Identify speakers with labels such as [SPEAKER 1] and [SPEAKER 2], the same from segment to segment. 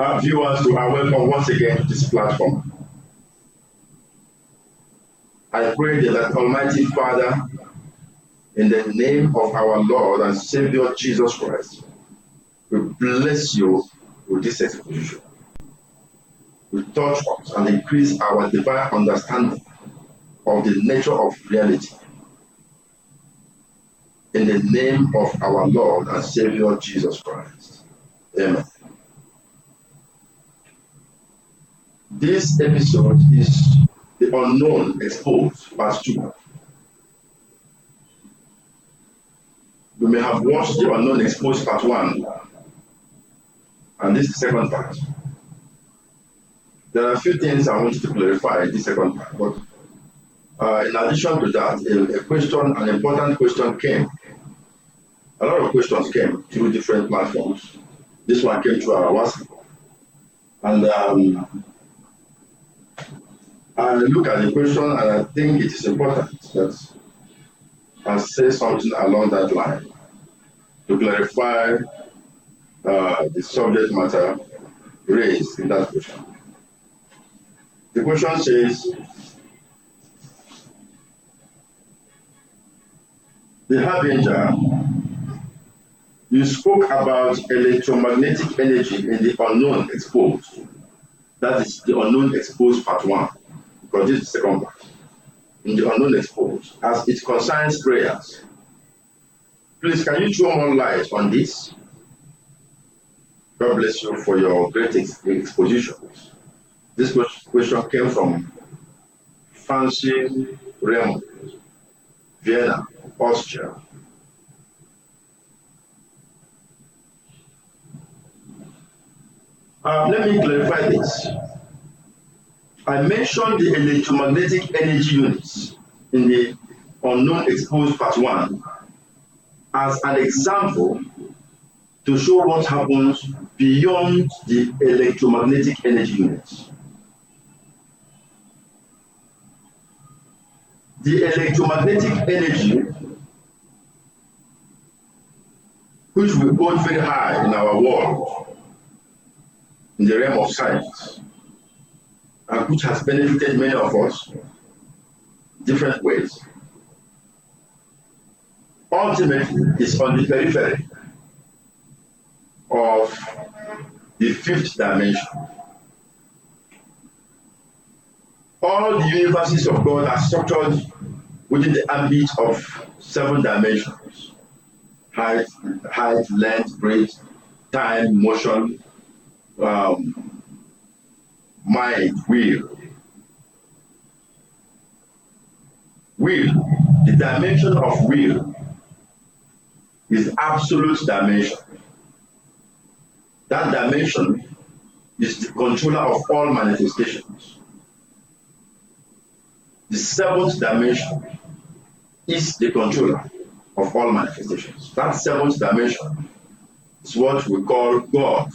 [SPEAKER 1] Our viewers who are welcome once again to this platform. I pray that Almighty Father, in the name of our Lord and Savior Jesus Christ, we bless you with this exposition. We touch us and increase our divine understanding of the nature of reality. In the name of our Lord and Savior Jesus Christ. Amen. This episode is The Unknown Exposed, Part 2. You may have watched The Unknown Exposed, Part 1, and this is the second part. There are a few things I want you to clarify in this second part, but in addition to that, an important question came. A lot of questions came through different platforms. This one came through our WhatsApp. And I look at the question and I think it is important that I say something along that line to clarify the subject matter raised in that question. The question says, the Harbinger, you spoke about electromagnetic energy in the Unknown Exposed. That is the Unknown Exposed Part 1. Because this is the second part. In the Unknown Exposed, as it concerns prayers. Please, can you throw more light on this? God bless you for your great expositions. This question came from Fancy Raymond, Vienna, Austria. Let me clarify this. I mentioned the electromagnetic energy units in the Unknown Exposed Part 1 as an example to show what happens beyond the electromagnetic energy units. The electromagnetic energy, which we hold very high in our world, in the realm of science, and which has benefited many of us in different ways, ultimately is on the periphery of the fifth dimension. All the universes of God are structured within the ambit of 7 dimensions: height, length, breadth, time, motion, mind, will. The dimension of will is absolute dimension. That dimension is the controller of all manifestations. The 7th dimension is the controller of all manifestations. That 7th dimension is what we call God.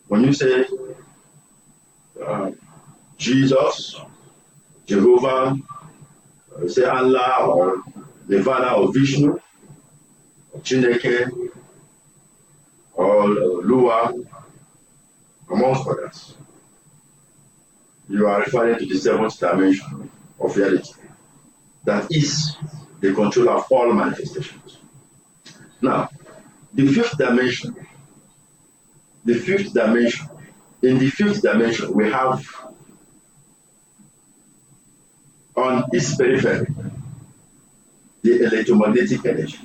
[SPEAKER 1] When you say Jesus, Jehovah, say Allah or Nirvana or Vishnu, or Chineke, or Lua, amongst others, you are referring to the 7th dimension of reality. That is the controller of all manifestations. Now, the 5th dimension. In the 5th dimension, we have on its periphery the electromagnetic energy.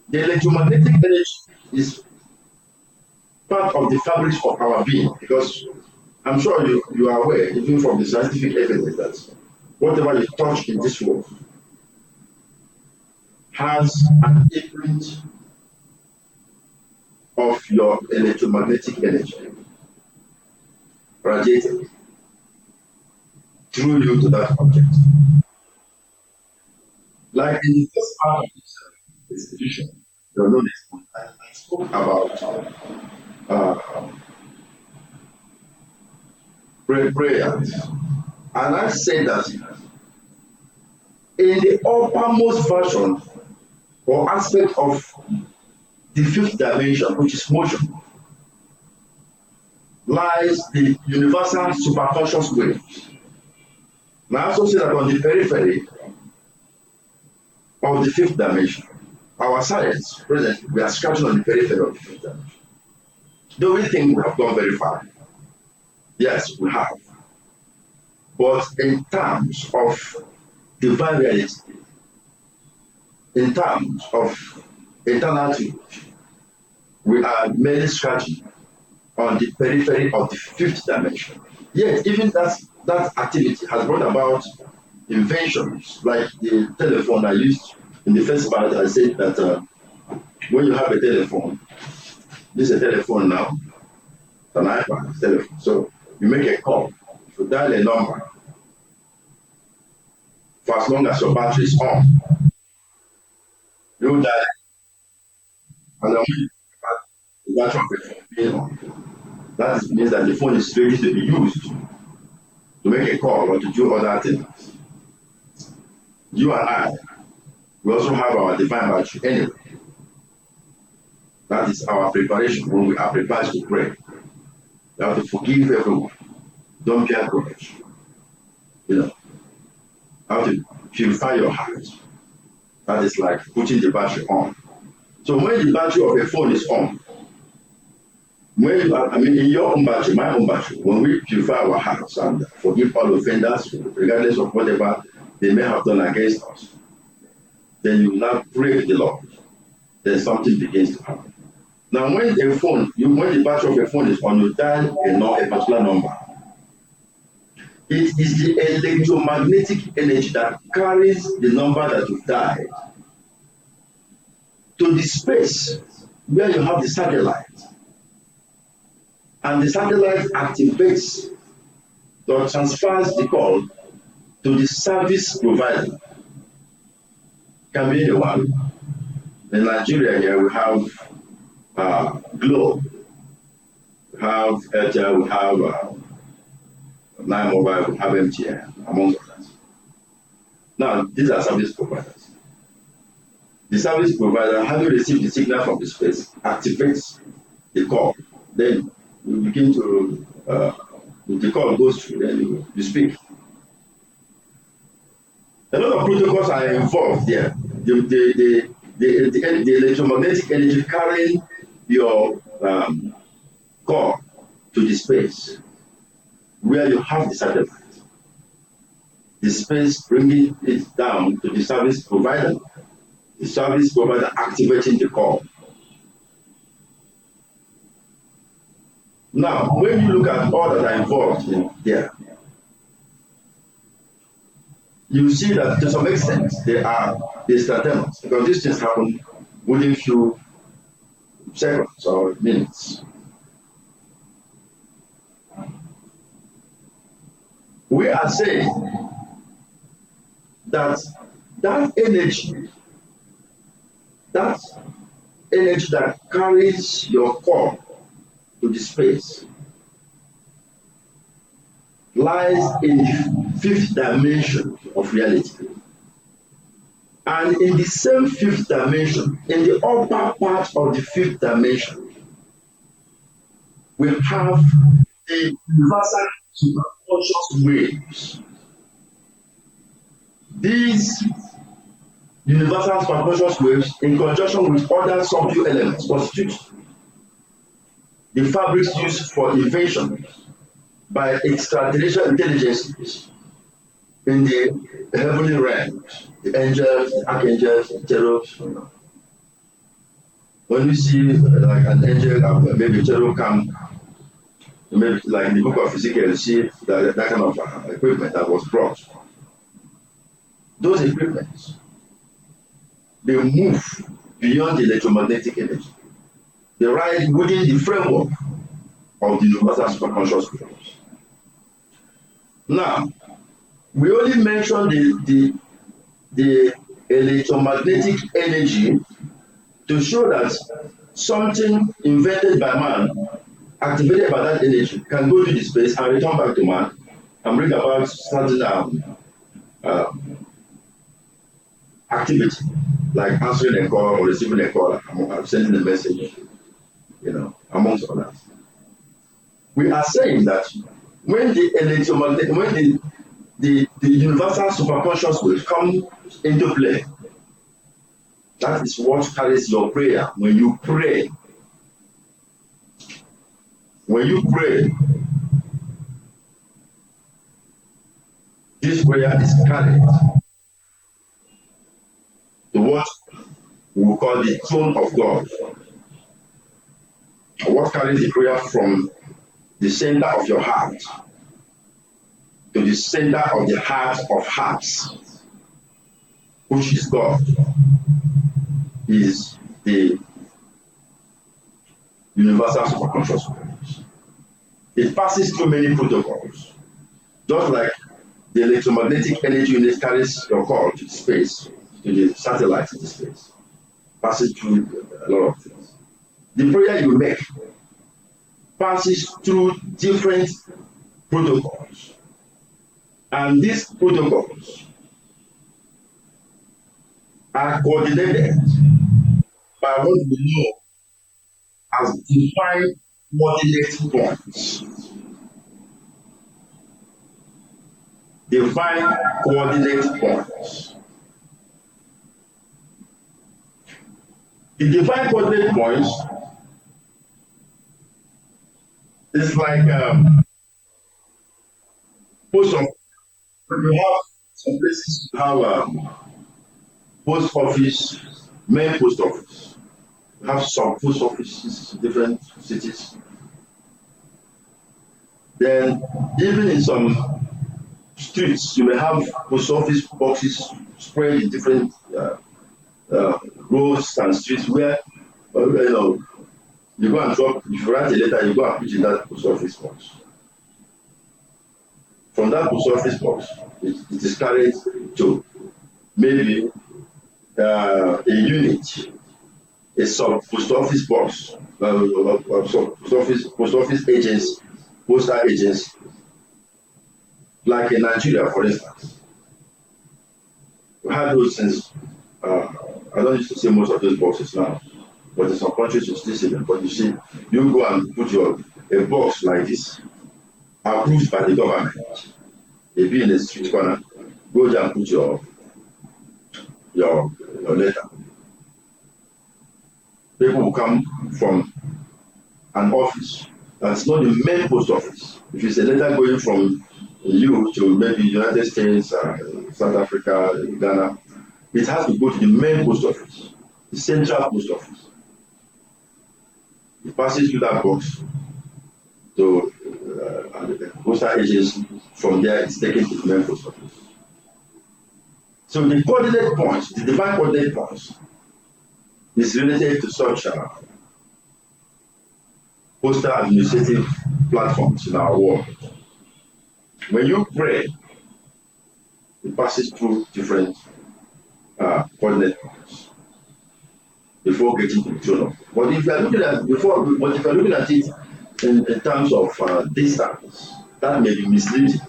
[SPEAKER 1] The electromagnetic energy is part of the fabric of our being, because I'm sure you are aware, even from the scientific evidence, that whatever you touch in this world has an imprint of your electromagnetic energy radiated through you to that object. Like in the first part of this exposition, I spoke about prayers, and I said that in the uppermost version or aspect of the fifth dimension, which is motion, lies the universal superconscious waves. Now, I also say that on the periphery of the fifth dimension, our science, presently, we are scratching on the periphery of the fifth dimension. Do we think we have gone very far? Yes, we have. But in terms of divine reality, in terms of eternal truth, we are merely scratching on the periphery of the fifth dimension. Yet, even that activity has brought about inventions like the telephone I used in the first part. I said that when you have a telephone, this is a telephone now, it's an iPad, it's a telephone. So you make a call, you dial a number for as long as your battery is on. You dial it, and then the battery of the phone being on. That means that the phone is ready to be used to make a call or to do other things. You and I, we also have our divine battery anyway. That is our preparation when we are prepared to pray. You have to forgive everyone. Don't bear grudge. You know, how to purify your heart. That is like putting the battery on. So when the battery of a phone is on, when you are, in your own battery, my own battery, when we purify our hearts and forgive all offenders, regardless of whatever they may have done against us, then you now pray to the Lord. Then something begins to happen. Now, when the battery of a phone is on, you dial a particular number. It is the electromagnetic energy that carries the number that you've dialed to the space where you have the satellite. And the satellite activates or transfers the call to the service provider. Can be anyone. In Nigeria here we have Globe, we have Airtel, we have Nine Mobile, we have MTN, among others. Now, these are service providers. The service provider, having received the signal from the space, activates the call. Then you begin to, the call goes through, then you speak. A lot of protocols are involved there. The electromagnetic energy carrying your call to the space where you have the satellite. The space bringing it down to the service provider activating the call. Now, when you look at all that are involved in there, you see that to some extent they are instantaneous because these things happen within few seconds or minutes. We are saying that energy that carries your call to the space lies in the fifth dimension of reality. And in the same fifth dimension, in the upper part of the fifth dimension, we have the universal superconscious waves. These universal superconscious waves, in conjunction with other subtle elements, constitute the fabrics used for invention by extraterrestrial intelligences in the heavenly realms, the angels, the archangels, the cherubs. When you see like an angel, maybe a cherub come, maybe like in the book of Ezekiel, you see that kind of equipment that was brought. Those equipments, they move beyond the electromagnetic energy. They ride within the framework of the universal superconscious waves. Now, we only mention the electromagnetic energy to show that something invented by man, activated by that energy, can go to the space and return back to man and bring about certain activity, like answering a call or receiving a call, sending a message, amongst others. We are saying that when the universal superconscious will come into play, that is what carries your prayer. When you pray, this prayer is carried to what we call the throne of God. What carries the prayer from the center of your heart to the center of the heart of hearts, which is God, is the universal superconscious awareness. It passes through many protocols, just like the electromagnetic energy unit carries your call to space, to the satellites in the space, passes through a lot of things. The prayer you make passes through different protocols, and these protocols are coordinated by what we know as defined coordinate points. Defined coordinate points. The defined coordinate points is like post office. You have some places you have post office, main post office. You have some post offices in different cities. Then even in some streets, you may have post office boxes spread in different roads and streets where you go and drop. If you write a letter, you go and put in that post office box. From that post office box, it is carried to maybe a unit, a sub post office box, post office agents, postal agents, like in Nigeria, for instance. We had those things. I don't used to see most of those boxes now, but in some countries you still see them. But you see, you go and put a box like this, approved by the government. If you're in the street corner, go there and put your letter. People will come from an office that's not the main post office. If it's a letter going from you to maybe United States, South Africa, Ghana, it has to go to the main post office, the central post office. It passes through that box to the postal agents. From there, it's taken to the main post office. So the coordinate points, the defined coordinate points, is related to such postal administrative platforms in our world. When you pray, it passes through different coordinate points before getting to the throne. But if you are looking at it in terms of distance, that may be misleading,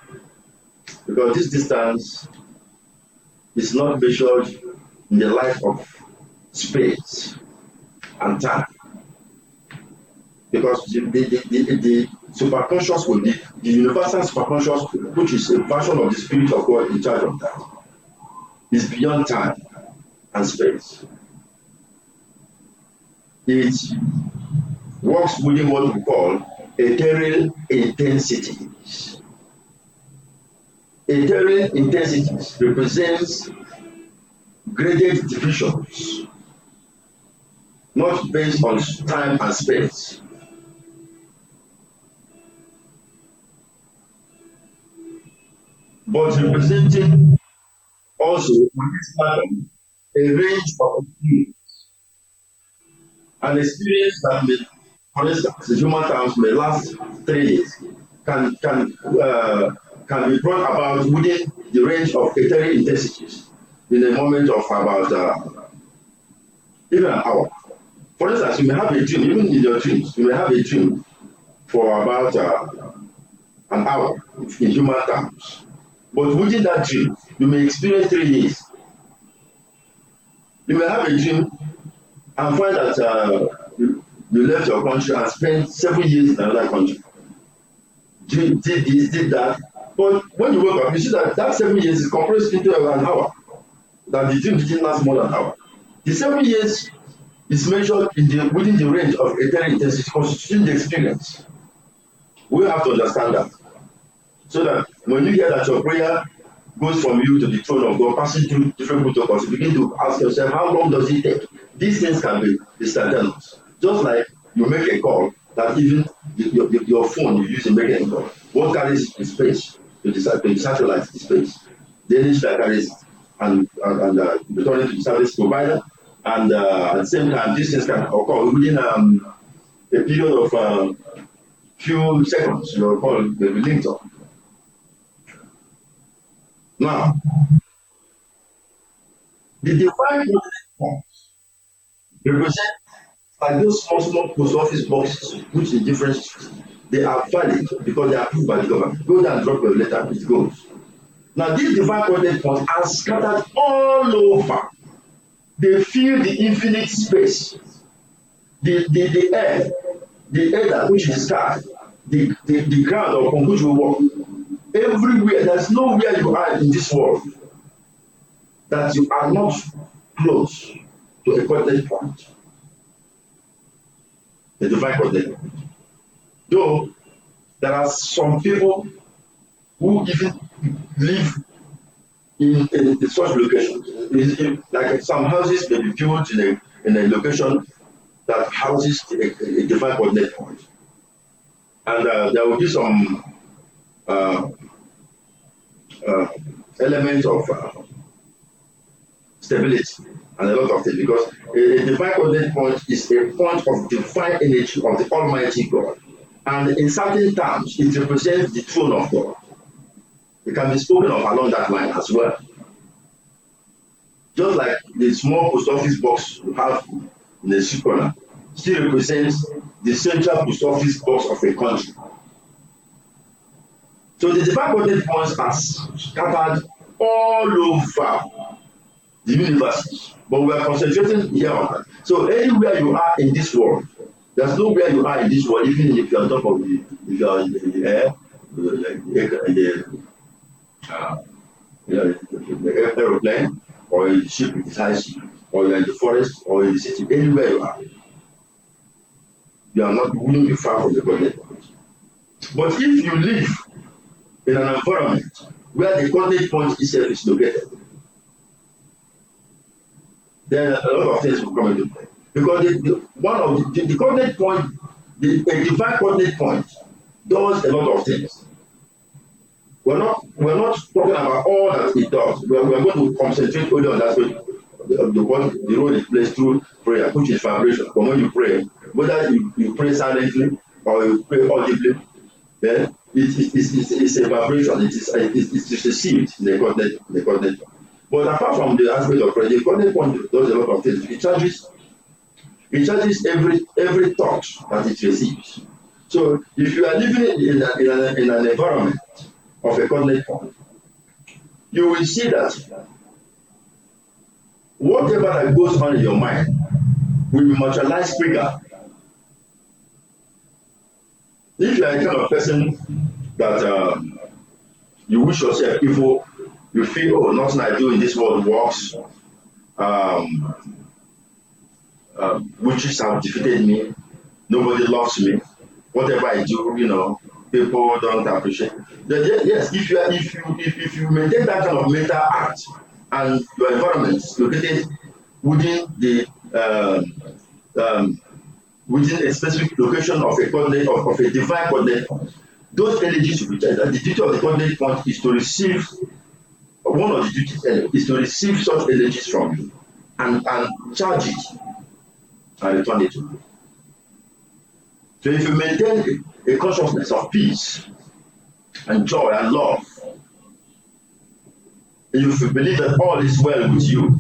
[SPEAKER 1] because this distance is not measured in the light of space and time, because the superconscious will be the universal superconscious, which is a version of the Spirit of God in charge of that, is beyond time and space. It works within what we call ethereal intensities. Ethereal intensities represents graded divisions, not based on time and space. But representing also on this pattern a range of experience. An experience that may, for instance, in human terms may last 3 days, can be brought about within the range of ethereal intensities in a moment of about even an hour. For instance, you may have a dream, even in your dreams, you may have a dream for about an hour in human terms. But within that dream, you may experience 3 days. You may have a dream and find that you left your country and spent 7 years in another country. Did this, did that. But when you wake up, you see that that 7 years is compressed into an hour. That the dream didn't last more than an hour. The 7 years is measured within the range of eternal intensity, constituting the experience. We have to understand that. So that when you hear that your prayer goes from you to the throne of God, passing through different protocols, you begin to ask yourself, how long does it take? These things can be instantaneous. Just like you make a call, that even your phone you use in making a call. What carries the space? The satellite space. The energy that carries it and return it to the service provider. And at the same time, these things can occur within a period of few seconds. You're called the linked up. Now, the divine points represent like those small post office boxes, which in different streets, they are valid because they are approved by the government. Go there and drop your letter, it goes. Now, these divine coordinate points are scattered all over. They fill the infinite space, the air, that which is the sky, the ground upon which we walk. Everywhere, there's nowhere you are in this world that you are not close to a coordinate point. The divine coordinate point. Though there are some people who even live in such locations. Like some houses may be built in a location that houses a divine coordinate point. And there will be some element of stability and a lot of things, because a divine coordinate point is a point of divine energy of the Almighty God. And in certain terms, it represents the throne of God. It can be spoken of along that line as well. Just like the small post office box you have in the street corner still represents the central post office box of a country. So the divine coordinate points are scattered all over the universe, but we are concentrating here on that. So anywhere you are in this world, there's nowhere you are in this world, even if you're on top of if you're in the air, the aeroplane, or in the ship, in the high sea, or you're in the forest, or in the city, anywhere you are not willing to be far from the coordinate point. But if you live in an environment where the coordinate point itself is located, then a lot of things will come into play. Because the coordinate point, a divine coordinate point, does a lot of things. We're not talking about all that it does. We're going to concentrate only on that the role it plays through prayer, which is vibration. But when you pray, whether you pray silently or you pray audibly, then it's a vibration. It's received in the coordinate. But apart from the aspect of prayer, the coordinate point does a lot of things. It charges every thought that it receives. So if you are living in an environment of a coordinate point, you will see that whatever that goes on in your mind will be materialized quicker. If you are a kind of person that you wish yourself evil, you feel, oh, nothing I do in this world works, witches have defeated me, nobody loves me, whatever I do, people don't appreciate. Yes, if you maintain that kind of mental act and your environment is located within within a specific location of a coordinate of a divine coordinate point, those energies will be charged. And the duty of the coordinate point is to receive, one of the duties is to receive such energies from you and charge it and return it to you. So if you maintain a consciousness of peace and joy and love, and if you believe that all is well with you,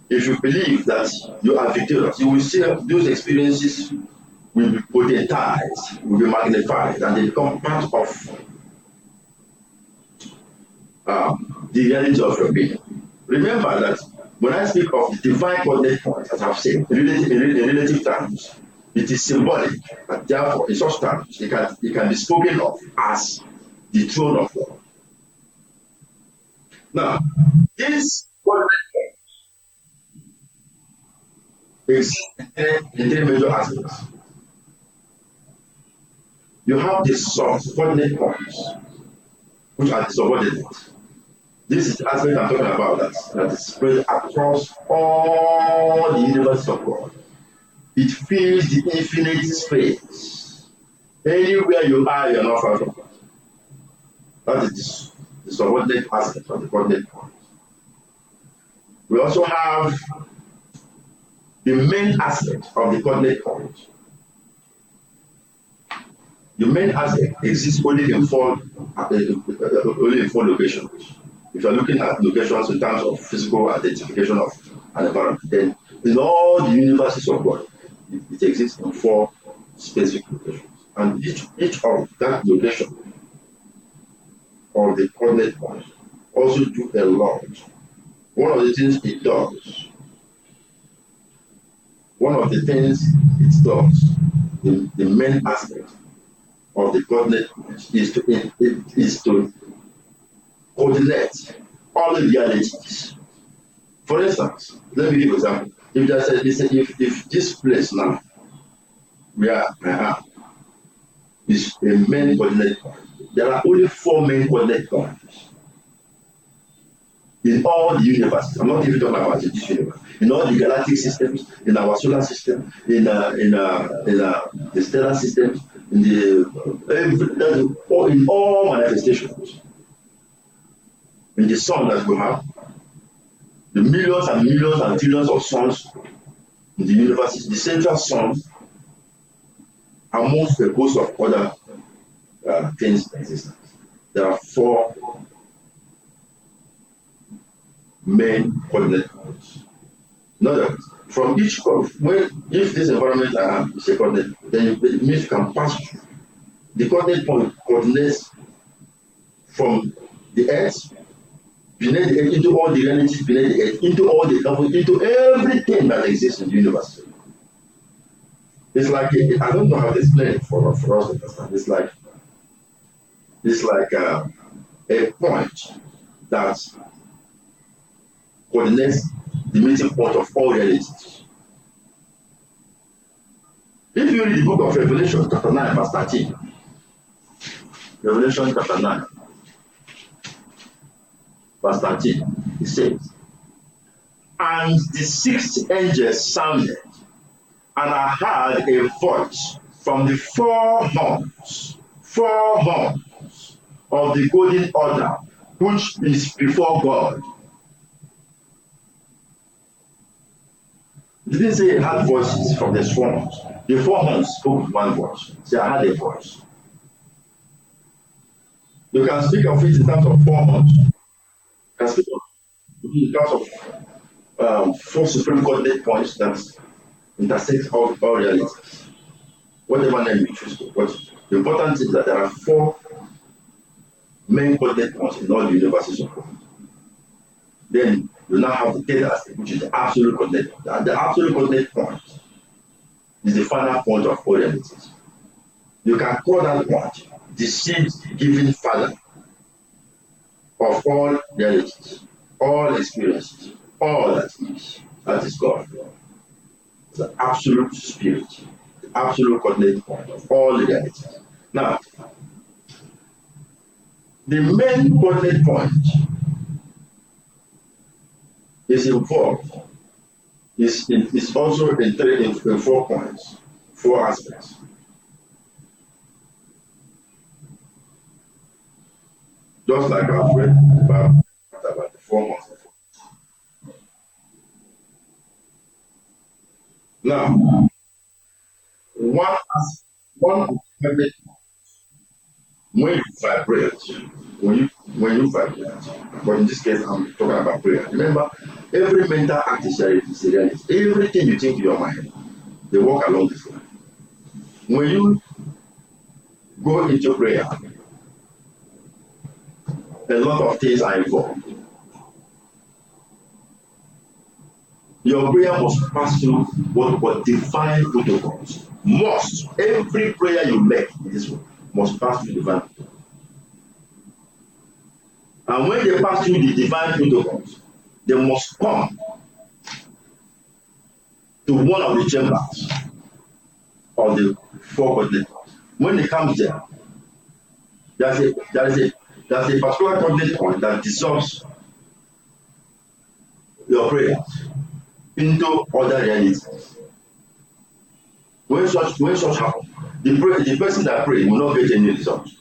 [SPEAKER 1] if you believe that you are victorious, you will see those experiences will be potentized, will be magnified, and they become part of the reality of your being. Remember that When I speak of the divine coordinate point, as I've said, in relative terms, it is symbolic, but therefore, in such terms, it can be spoken of as the throne of God. Now, this coordinate point exists in three major aspects. You have the source coordinate points, which are the subordinate. This is the aspect I'm talking about that is spread across all the universe of God. It fills the infinite space. Anywhere you are, you're not far from God. That is the subordinate aspect of the coordinate point. We also have the main aspect of the coordinate point. The main aspect exists only in four locations. If you're looking at locations in terms of physical identification of an environment, then in all the universes of God, it exists in four specific locations. And each of that location or the coordinate point also do a lot. One of the things it does, the main aspect of the coordinate point is to coordinate all the realities. For instance, let me give an example. If this place now where I am is a main coordinate point, there are only four main coordinate points in all the universes. I'm not even talking about this universe. In all the galactic systems, in our solar system, in the stellar systems, in all manifestations. In the sun that we have, the millions and millions and trillions of suns in the universe, the central sun, amongst a host of other things in existence. There are four main coordinate points. In other words, from each if this environment is a coordinate, then it means you can pass through. The coordinate point coordinates from the earth, beneath the earth, into all the realities beneath the earth, into all the heavens, into everything that exists in the universe. It's like I don't know how to explain it for us to understand. It's like a point that coordinates the meeting point of all realities. If you read the book of Revelation, chapter 9, verse 13, Revelation chapter 9, verse 13, it says, "And the sixth angel sounded, and I heard a voice from the four horns of the golden altar, which is before God." It didn't say it had voices from the four horns. The four horns spoke with one voice. Say, I had a voice. You can speak of it in terms of four horns. You can speak of it in terms of four supreme coordinate points that intersect all realities. Whatever name you choose to. But the important thing is that there are four main coordinate points in all the universes of God. Then you now have the third aspect, which is the absolute coordinate point. And the absolute coordinate point is the final point of all realities. You can call that point the seed-giving father of all realities, all experiences, all that is. That is God. The absolute spirit, the absolute coordinate point of all realities. Now, the main coordinate point is involved. It's also in 4 points, 4 aspects. Just like I've read about the 4 months. Now, one coordinate when you vibrate, when you vibrate, but in this case I'm talking about prayer. Remember, every mental act is a reality. Everything you think in your mind, they walk along this line. When you go into prayer, a lot of things are involved. your prayer must pass through what divine protocols. Must. Every prayer you make in this world must pass through divine protocols. And when they pass through the divine protocols, they must come to one of the chambers of the four coordinates. When they come there, there's a particular coordinate point that dissolves your prayers into other realities. When such happens, the person that prays will not get any results.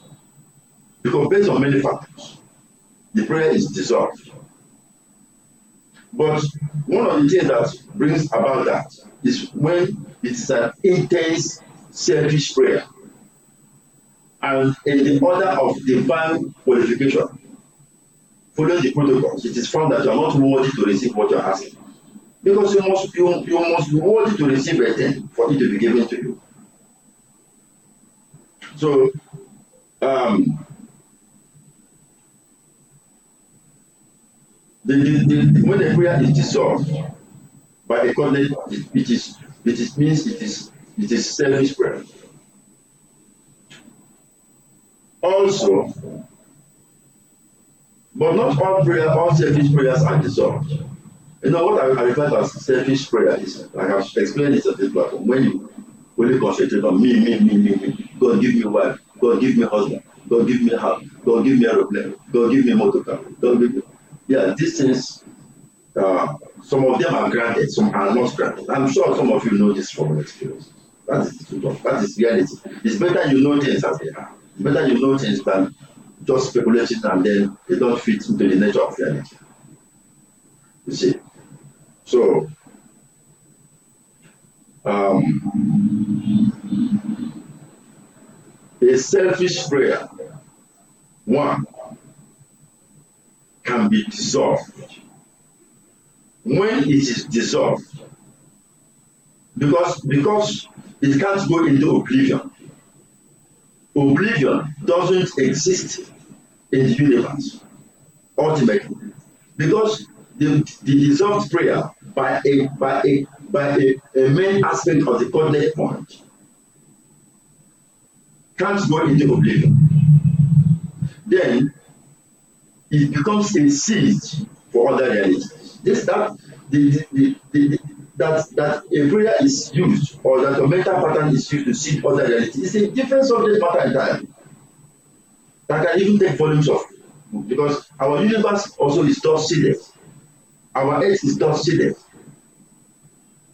[SPEAKER 1] Because based on many factors, the prayer is dissolved. But one of the things that brings about that is when it is an intense, selfish prayer. And in the order of divine qualification, following the protocols, it is found that you are not worthy to receive what you are asking. Because you must be worthy to receive a thing for it to be given to you. So, when the prayer is dissolved by a coordinate, it is selfish prayer. Also, but not all selfish prayers are dissolved. You know what I refer to as selfish prayer is, I have explained it on this platform, when you only concentrate on me. God give me wife, God give me husband, God give me house, God give me aeroplane, God give me motor car, God give me. Yeah, these things, some of them are granted, some are not granted. I'm sure some of you know this from experience. That is the truth. That is reality. It's better you know things as they are. It's better you know things than just speculating and then they don't fit into the nature of reality. You see. So, a selfish prayer, one, can be dissolved. When it is dissolved, because it can't go into oblivion. Oblivion doesn't exist in the universe, ultimately, because the dissolved prayer by a main aspect of the coordinate point can't go into oblivion. Then it becomes a seed for other realities. That a prayer is used, or that a mental pattern is used to seed other realities, it's a different subject matter entirely. That can even take volumes of, because our universe also is dust seeded. Our earth is dust seeded.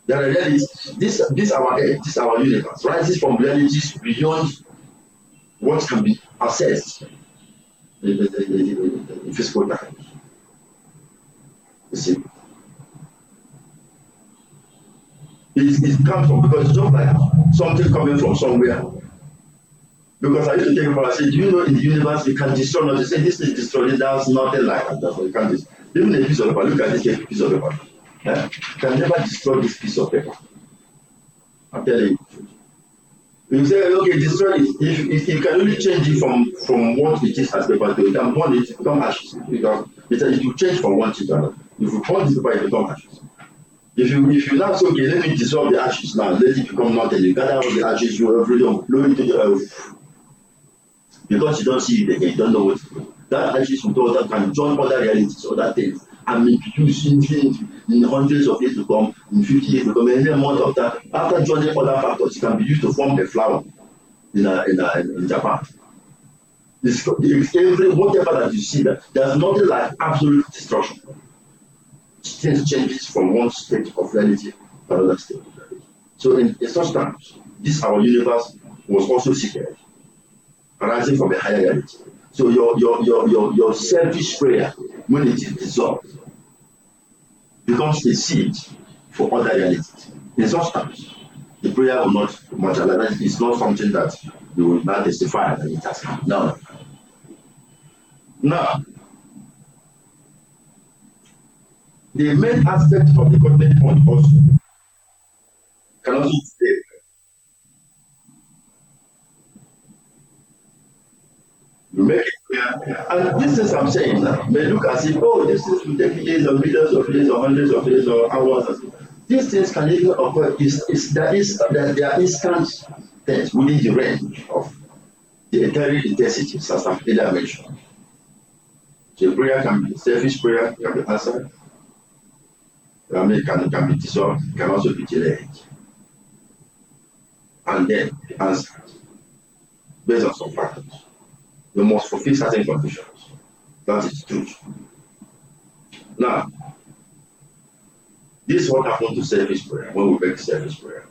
[SPEAKER 1] There are realities. This our earth, this our universe rises from realities beyond what can be assessed in physical time. You see, it comes from, because it's just like something coming from somewhere. Because I used to take people and say, do you know in the universe we can destroy nothing? They say this is destroyed, there's nothing like that. That's what you can't destroy. Even a piece of paper, look at this piece of paper. You can never destroy this piece of paper. I'm telling you. You say, okay, destroy it. If you can only change it from what it is as paper to, you can burn it, become ashes. Because it will change from one thing to another. If you burn this paper, it become ashes. If you now say, okay, let me dissolve the ashes now, let it become nothing. You gather all the ashes, you every day blow into the earth. Because you don't see it again, you don't know what to do. That ashes that can join other realities, other things, and may be used in hundreds of years to come, in 50 years to come, and then month after joining other factors, it can be used to form a flower in Japan. It's whatever that you see, there's nothing like absolute destruction. Things changes from one state of reality to another state of reality. So in such times, this our universe was also seated, arising from a higher reality. So your selfish prayer, when it is dissolved, becomes a seed for other realities. In such times, the prayer will not materialize. It's not something that you will not testify that it has come. No. Now, the main aspect of the coordinate point also can also stay. You make it clear. And this is I'm saying now may look as if, oh, this is will take years or millions of years or hundreds of years or hours. These things can even occur, that they are instant things within the range of the etheric intensities, as I've earlier mentioned. So prayer can be selfish prayer, can be answered. I mean, can be dissolved, can also be delayed. And then be answered based on some factors. You must fulfill certain conditions. That is truth. Now, this is what happened to selfish prayer when we make selfish prayer.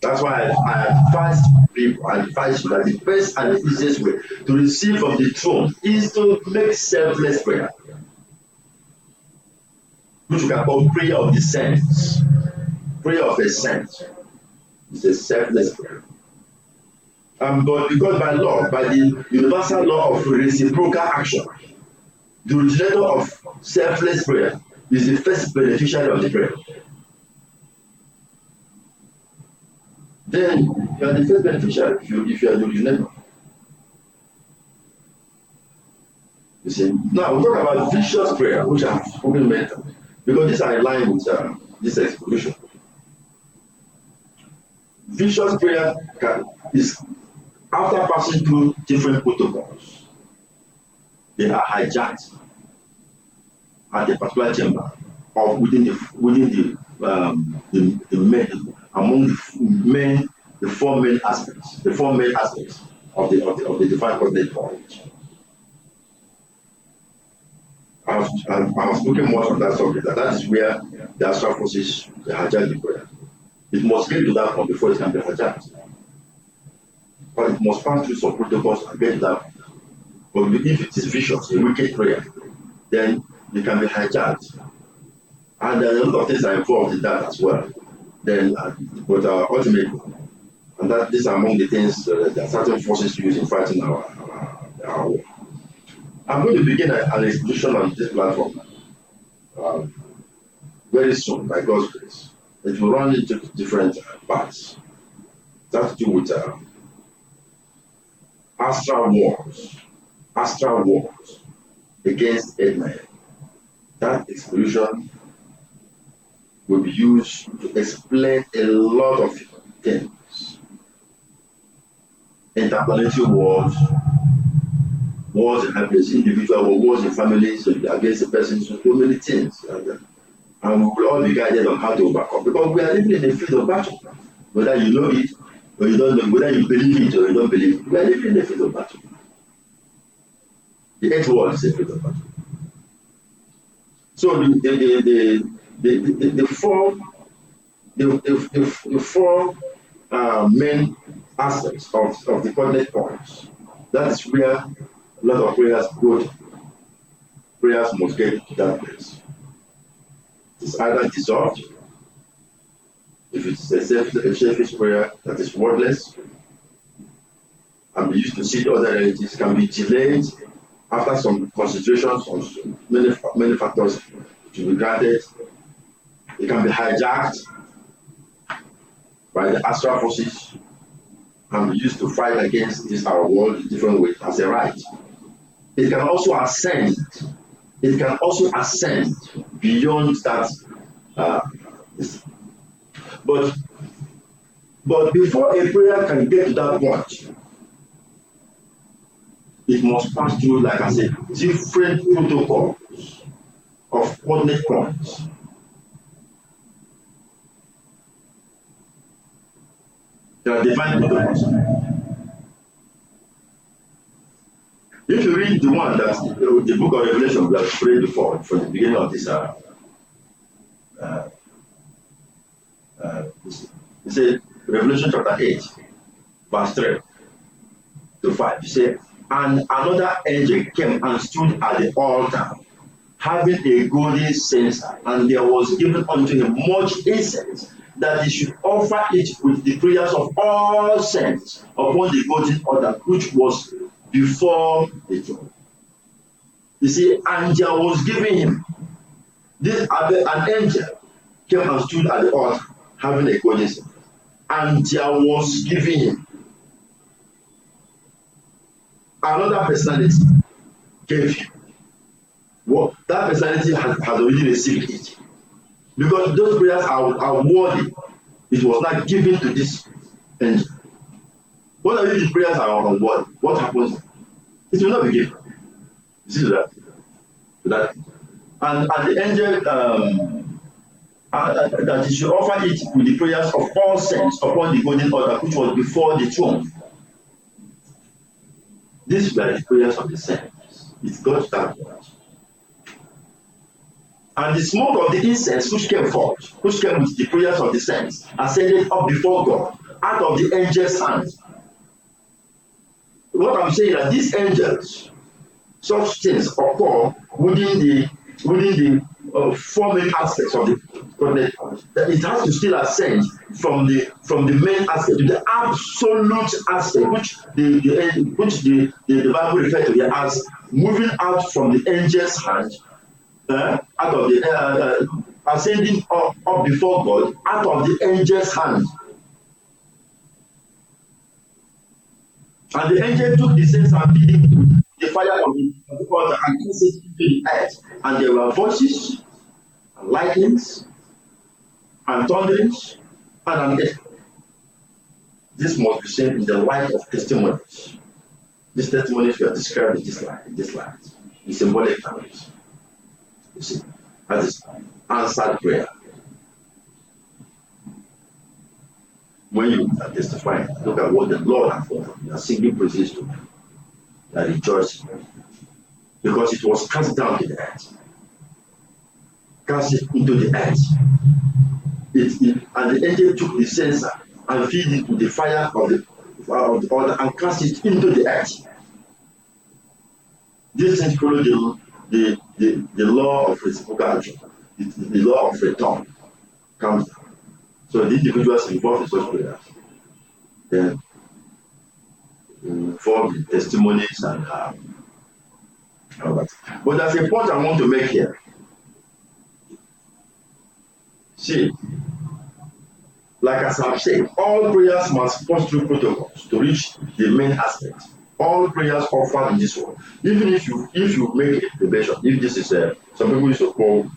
[SPEAKER 1] That's why I advise people, I advise you that the best and the easiest way to receive from the throne is to make selfless prayer, which we can call prayer of the saints. Prayer of a saint is a selfless prayer. But because by law, by the universal law of reciprocal action, the originator of selfless prayer is the first beneficiary of the prayer. Then you are the first beneficiary if you are the originator. You see, now we talk about vicious prayer, which I have spoken mental, because these are in line with this exposition. Vicious prayer is after passing through different protocols, they are hijacked at a particular chamber or within the main among the four main aspects of the divine coordinate point. I have spoken much on that subject. That is where the astral forces hijack the prayer. It must get to that point before it can be hijacked. But it must pass through some protocols and get to that point. But if it is vicious, a wicked prayer, then it can be hijacked. And a lot of things are involved in that as well. Then, but ultimately, and that these are among the things that certain forces use in fighting our war. I'm going to begin an exposition on this platform very soon, by God's grace. It will run into different parts. That has to do with astral wars against Edman. That exposition will be used to explain a lot of things. Interplanetary wars in happiness, individual wars in families against the persons, so many things. And we will all be guided on how to overcome, because we are living in a field of battle. Whether you know it or you don't know, whether you believe it or you don't believe it, we are living in a field of battle. The eighth world is a field of battle. So the four main aspects of the coordinate points, that is where a lot of prayers go. Prayers must get to that place. It's either dissolved, if it's a selfish prayer that is wordless and be used to see the other realities, can be delayed after some considerations on many factors to be granted. It can be hijacked by the astral forces and be used to fight against this our world in different ways as a right. It can also ascend. It can also ascend beyond that. But before a prayer can get to that point, it must pass through, like I said, different protocols of coordinate points. There are defined protocols. If you read the one that the book of Revelation we have prayed before from the beginning of this, it says Revelation chapter 8, verse 3 to 5. It says, and another angel came and stood at the altar, having a golden censer, and there was given unto him much incense, that he should offer it with the prayers of all saints upon the golden altar which was before the throne. You see, and there was given him an angel came and stood at the altar, having a golden censer, and there was given him another personality gave him what that personality has already received it. Because those prayers are worthy. It was not given to this angel. What are these prayers are unworthy? What happens? It will not be given. You see that? And the angel that he should offer it with the prayers of all saints upon the golden altar which was before the throne. These were the prayers of the saints. It's God's that much. And the smoke of the incense which came forth, which came with the prayers of the saints, ascended up before God out of the angel's hands. What I'm saying is that these angels, such things occur within the four main aspects of the covenant. That it has to still ascend from the main aspect to the absolute aspect, which the Bible refers to here as moving out from the angel's hand, out of the ascending up before God out of the angel's hand. And the angel took the saints and hid it the fire of the altar and cast it into the earth. And there were voices, and lightnings, and thunderings, and an earthquake. This must be seen in the light of testimonies. These testimonies were described in this light. The symbolic times. You see, that is answered prayer. When you are testifying, look at what the Lord has done. You are singing praises to Him. You are rejoicing. Because it was cast down to the earth. Cast it into the earth. And the angel took the censer and filled it with the fire of the altar and cast it into the earth. These things follow the law of reciprocal, the law of return comes down. So the individuals involved in such prayers, then involved in testimonies and all that. But there's a point I want to make here. See, like as I've said, all prayers must pass through protocols to reach the main aspect. All prayers offered in this world, even if you make a preparation, if this is some people used to call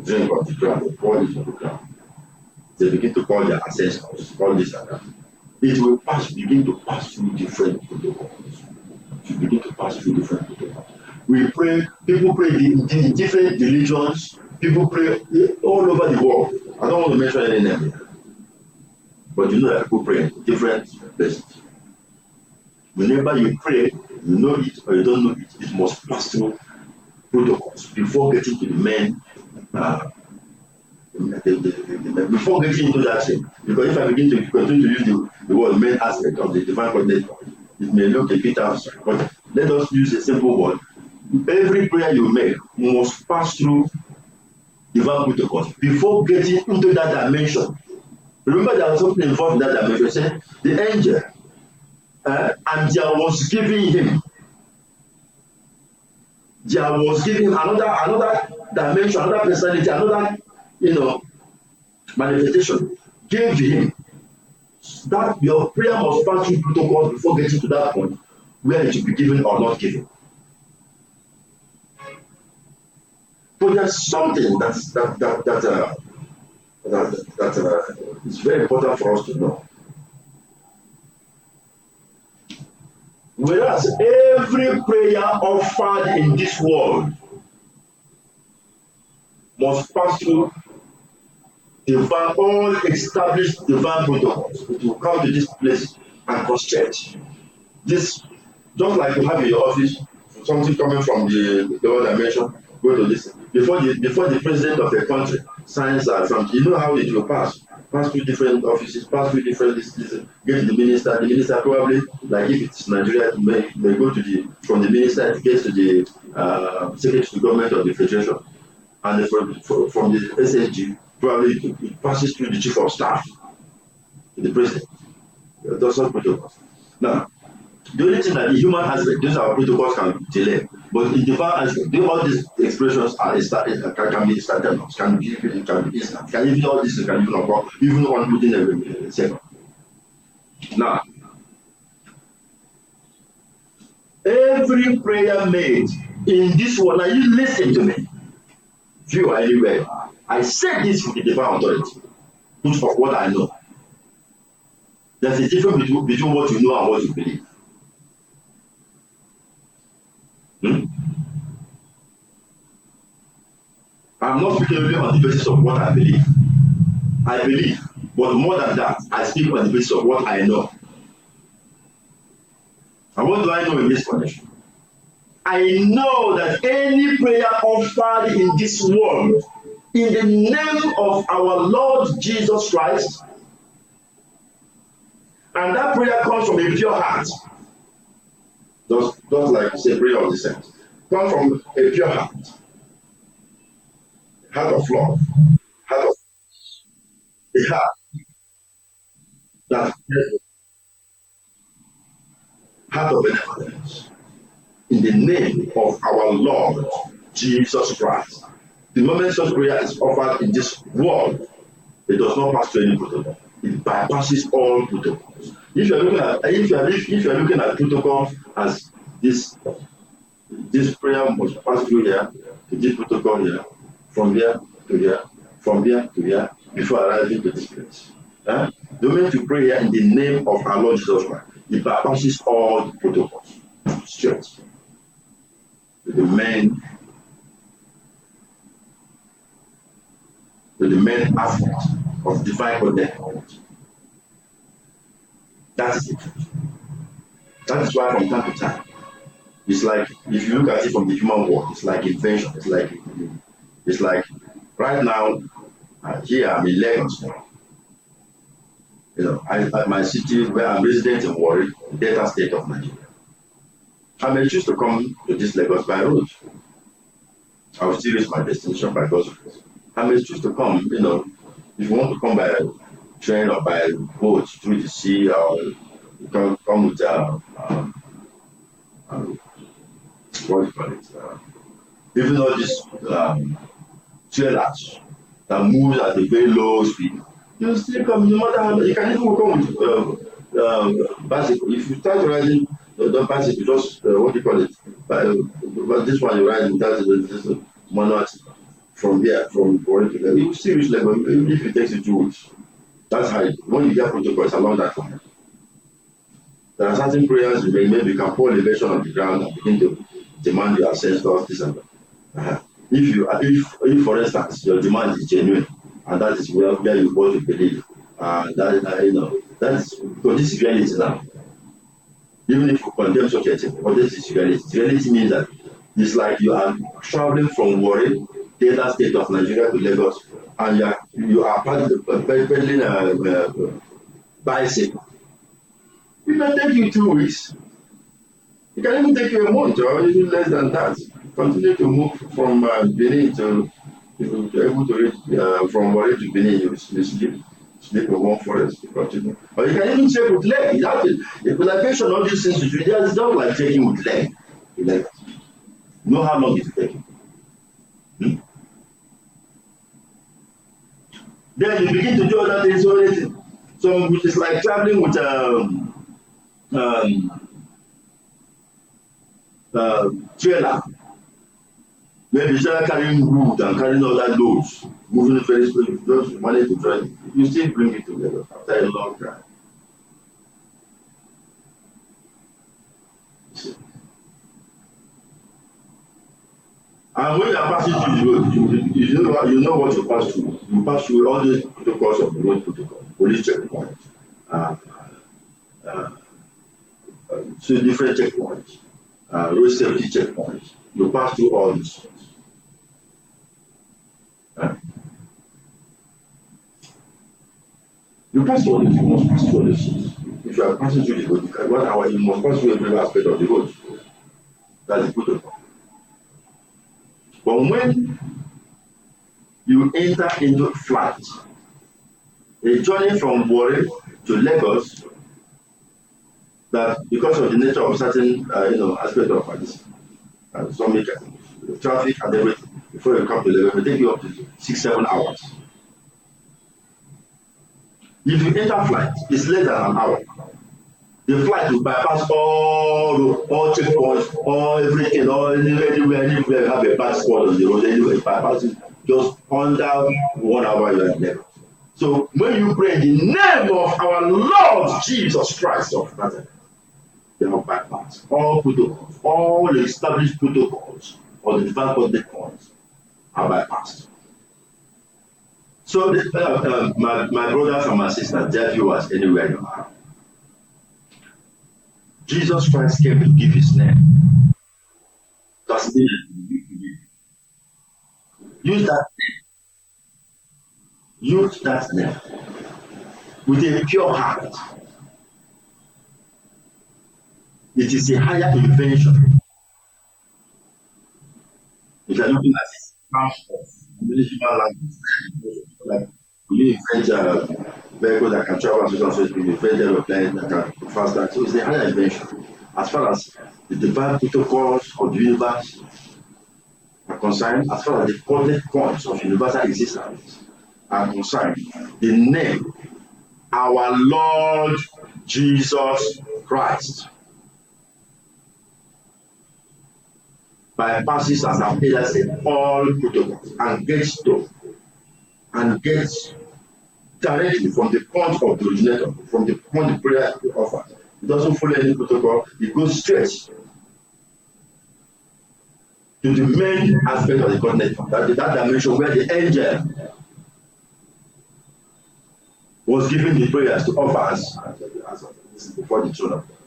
[SPEAKER 1] drink of the ground, they call it on the ground. They begin to call their ancestors, call this and that. It will begin to pass through different protocols. You begin to pass through different protocols. We pray, people pray in different religions, people pray all over the world. I don't want to mention any name here. But you know that people pray in different places. Whenever you pray, you know it or you don't know it, it must pass through protocols before getting to the main before getting into that thing. Because if I begin to continue to use the word main aspect of the divine covenant, it may look a bit abstract. But let us use a simple word. Every prayer you make must pass through divine protocols before getting into that dimension. Remember, there was something involved in that dimension. Say the angel and there was giving him another dimension, another personality, another manifestation gave to him. That your prayer must pass through protocols before getting to that point where it will be given or not given. But there's something that is very important for us to know. Whereas every prayer offered in this world must pass through all established divine protocols. It will come to this place and cross-check. This, just like you have in your office, something coming from the other dimension, go to this. Before the president of a country signs something, you know how it will pass through different offices, pass through different get to the minister. The minister probably, like if it's Nigeria, may go to from the minister, it gets to the secretary to the government of the federation, and from the SSG, probably it passes through the chief of staff to the president. Those are protocols. Now, the only thing that the human aspect, those are protocols can delay. But in the divine aspect, all these expressions are can be instantaneous, can be instant, can even all this can even occur even within a second. Now, every prayer made in this world. Now you listen to me. If you are anywhere, I say this with the divine authority, which of what I know. There's a difference between what you know and what you believe. I'm not speaking only on the basis of what I believe. I believe, but more than that, I speak on the basis of what I know. And what do I know in this connection? I know that any prayer offered in this world, in the name of our Lord Jesus Christ, and that prayer comes from a pure heart, just like you say, prayer of the saints, comes from a pure heart of love, heart of a heart that heart of benevolence, in the name of our Lord Jesus Christ. The moment such prayer is offered in this world, it does not pass through any protocol. It bypasses all protocols. If you are looking at protocols as this prayer must pass through here to this protocol here, from here to here, from here to here, before arriving to this place. The moment you pray here in the name of our Lord Jesus Christ, it bypasses all the protocols. Straight. The main aspect of divine coordinate. That is the truth. That is why from time to time, it's like, if you look at it from the human world, it's like invention. It's like right now, here I'm in Lagos now. My city where I'm resident in Warri, Delta State of Nigeria. I may choose to come to this Lagos by road. I will still reach my destination by God's grace. I may choose to come, if you want to come by train or by boat through the sea, or you can come with what do you call it? Even all these trailers that move at a very low speed, you still come. No matter how you can even come with bicycle. If you start riding the bicycle, just what do you call it? But this one you ride without this manual from here, from Warri to Lagos, you still reach Lagos, even if it takes you 2 weeks. That's how when you get protocols along that line. There are certain prayers you can pour elevation on the ground and begin to demand your ancestors, this and that. If for instance your demand is genuine, and that is where you want to believe, that is because this is reality now. Even if you condemn such a thing, but this is reality. Reality means that it's like you are traveling from Warri, Delta State of Nigeria, to Lagos, and you are pedaling a bicycle. It may take you 2 weeks. It can even take you a month or even less than that. Continue to move from Benin to, if you're able to reach from Warri to Benin, you sleep in one forest to continue. Or you can even take with leg. If elevation, all these things, it's not like taking with leg. You know how long it's taking. Then you begin to do other things. So it's like traveling with trailer. Maybe trailer carrying wood and carrying other loads, moving very slowly. Just manage to drive. You still bring it together after a long time. And when you are passing through the road, you know what you pass through. You pass through all the protocols of the road protocol, police checkpoints, so different checkpoints, road safety checkpoints. You pass through all these things. You pass through all these, you must pass through all these things. If you are passing through the road, you must pass through every aspect of the road. That's the protocol. But when you enter into flight, a journey from Warri to Lagos, that because of the nature of certain aspect of this, some traffic and everything, before you come to Lagos, it will take you up to 6-7 hours. If you enter flight, it's less than an hour. The flight will bypass all checkpoints, all everything, all anywhere you have a bad spot on the road, anywhere bypass it, just under 1 hour you are there. So when you pray in the name of our Lord Jesus Christ of Nazareth, they are bypassed. All protocols, all established protocols of the divine coordinate points are bypassed. So my brothers and my sisters, dear viewers, anywhere you are, Jesus Christ came to give his name. That's it. Use that name. Use that name with a pure heart. It is a higher invention. If you are looking at it, human language, like you invent a vehicle that can travel to some you invent aeroplane that can go faster. So it's a higher invention. As far as the divine protocols of the universe are concerned, as far as the coordinate points of universal existence are concerned, the name our Lord Jesus Christ bypasses and appears in all protocols and gets directly from the point of the originator, from the point the prayer is offered. It doesn't follow any protocol, it goes straight to the main aspect of the coordinate, that dimension where the angel was given the prayers to offer as before the throne of God.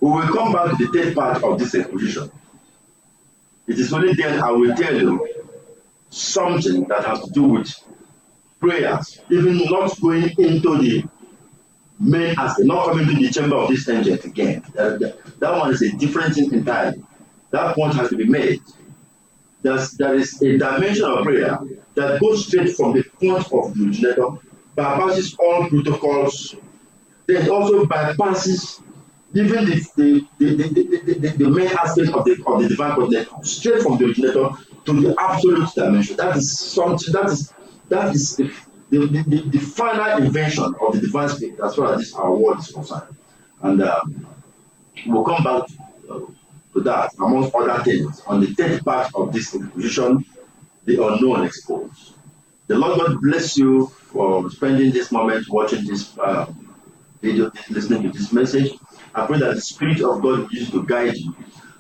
[SPEAKER 1] We will come back to the third part of this exposition. It is only then I will tell you something that has to do with prayers, even not going into the main aspect, not coming to the chamber of this angel again. That one is a different thing entirely. That point has to be made. There is a dimension of prayer that goes straight from the point of the originator, bypasses all protocols, then also bypasses even the main aspect of the divine coordinate, straight from the originator to the absolute dimension. That is something that is the final invention of the divine spirit as far as this our world is concerned. And we'll come back to that amongst other things on the third part of this exposition, the unknown exposed. The Lord God bless you for spending this moment watching this video, listening to this message. I pray that the Spirit of God will use to guide you.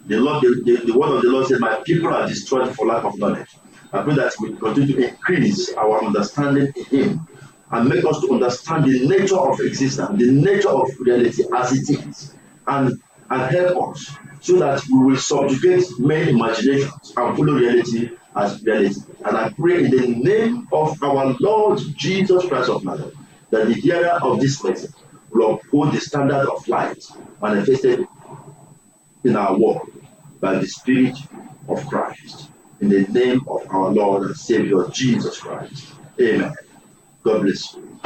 [SPEAKER 1] The word of the Lord said, my people are destroyed for lack of knowledge. I pray that we continue to increase our understanding in Him and make us to understand the nature of existence, the nature of reality as it is, and help us so that we will subjugate many imaginations and follow reality as reality. And I pray in the name of our Lord Jesus Christ of Nazareth that the hearer of this message will uphold the standard of light manifested in our world by the Spirit of Christ. In the name of our Lord and Savior Jesus Christ. Amen. God bless you.